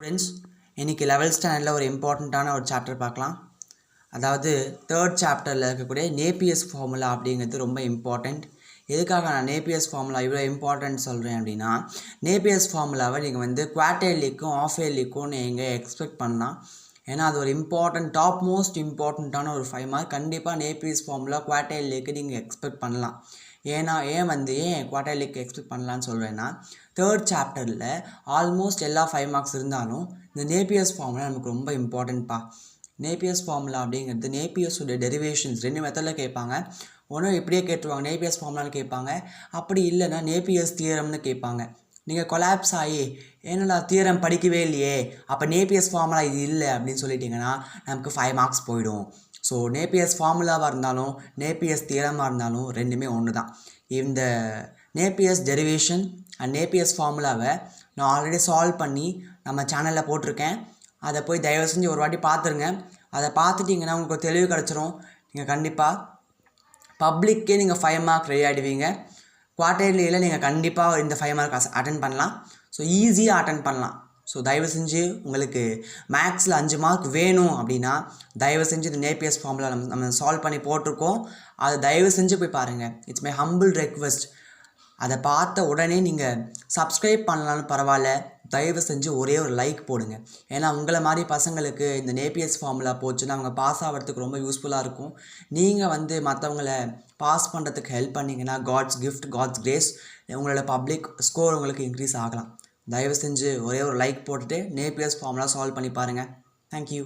Friends, இன்றைக்கி 11th ஸ்டாண்டர்டில் ஒரு இம்பார்ட்டண்ட்டான ஒரு சாப்டர் பார்க்கலாம். அதாவது 3rd சாப்டரில் இருக்கக்கூடிய நேப்பியர்ஸ் ஃபார்முலா அப்படிங்கிறது ரொம்ப இம்பார்ட்டண்ட். எதுக்காக நான் நேப்பியர்ஸ் ஃபார்முலா இவ்வளோ இம்பார்ட்டன்ட் சொல்கிறேன் அப்படின்னா, நேப்பியர்ஸ் ஃபார்முலாவை நீங்கள் வந்து குவார்ட்டர்லிக்கும் ஆஃப் இயர்லிக்கும் நீங்கள் எக்ஸ்பெக்ட் பண்ணலாம். ஏன்னா அது ஒரு டாப் மோஸ்ட் இம்பார்ட்டண்ட்டான ஒரு 5 மார்க். கண்டிப்பாக நேப்பியர்ஸ் ஃபார்முலா குவார்ட்டர்லிக்கு நீங்கள் எக்ஸ்பெக்ட் பண்ணலாம். ஏன் குவார்ட்டர்லிக்கு எக்ஸ்பெக்ட் பண்ணலான்னு சொல்கிறேன்னா, 3rd சாப்டரில் ஆல்மோஸ்ட் எல்லா 5 மார்க்ஸ் இருந்தாலும் இந்த நேப்பியர்ஸ் ஃபார்முலா நமக்கு ரொம்ப இம்பார்ட்டன்ட்ப்பா. நேப்பியர்ஸ் ஃபார்முலா அப்படிங்கிறது நேப்பியர்ஸோட டெரிவேஷன்ஸ் 2 மெத்தடில் கேட்பாங்க. ஒன்று இப்படியே கேட்டுருவாங்க, நேப்பியர்ஸ் ஃபார்முலான்னு கேட்பாங்க. அப்படி இல்லைன்னா நேப்பியர்ஸ் தியரம்னு கேட்பாங்க. நீங்கள் கொலாப்ஸ் ஆகி என்னடா தியரம் படிக்கவே இல்லையே, அப்போ நேப்பியர்ஸ் ஃபார்முலா இது இல்லை அப்படின்னு சொல்லிட்டிங்கன்னா நமக்கு 5 மார்க்ஸ் போயிடும். ஸோ நேப்பியர்ஸ் ஃபார்முலாவாக இருந்தாலும் நேப்பியர்ஸ் தியரமாக இருந்தாலும் ரெண்டுமே ஒன்று தான். இந்த நேப்பியர்ஸ் டெரிவேஷன் அண்ட் நேப்பியர்ஸ் ஃபார்முலாவை நான் ஆல்ரெடி சால்வ் பண்ணி நம்ம சேனலில் போட்டிருக்கேன். அதை போய் தயவு செஞ்சு ஒரு வாட்டி பார்த்துருங்க. அதை பார்த்துட்டிங்கன்னா உங்களுக்கு தெளிவு கிடச்சிரும். நீங்கள் கண்டிப்பாக பப்ளிக்கே நீங்கள் 5 மார்க் ரெடி ஆகிடுவீங்க. குவார்ட்டர்லியில் நீங்கள் கண்டிப்பாக இந்த 5 மார்க் அட்டன் பண்ணலாம். ஸோ ஈஸியாக அட்டன் பண்ணலாம். ஸோ தயவு செஞ்சு உங்களுக்கு மேக்ஸில் 5 மார்க் வேணும் அப்படின்னா தயவு செஞ்சு இந்த நேப்பியர்ஸ் ஃபார்முலா நம்ம சால்வ் பண்ணி போட்டிருக்கோம். அதை தயவு செஞ்சு போய் பாருங்கள். It's my humble request. அதை பார்த்த உடனே நீங்கள் சப்ஸ்கிரைப் பண்ணலான்னு பரவாயில்ல, தயவு செஞ்சு ஒரே ஒரு லைக் போடுங்க. ஏன்னா உங்களை மாதிரி பசங்களுக்கு இந்த நேப்பியர்ஸ் ஃபார்முலா போச்சுன்னா அவங்க பாஸ் ஆகிறதுக்கு ரொம்ப யூஸ்ஃபுல்லாக இருக்கும். நீங்கள் வந்து மற்றவங்களை பாஸ் பண்ணுறதுக்கு ஹெல்ப் பண்ணிங்கன்னா காட்ஸ் கிஃப்ட், காட்ஸ் கிரேஸ், உங்களோட பப்ளிக் ஸ்கோர் உங்களுக்கு இன்க்ரீஸ் ஆகலாம். தயவு செஞ்சு ஒரே ஒரு லைக் போட்டுட்டு நேப்பியர்ஸ் ஃபார்முலா சால்வ் பண்ணி பாருங்கள். தேங்க்யூ.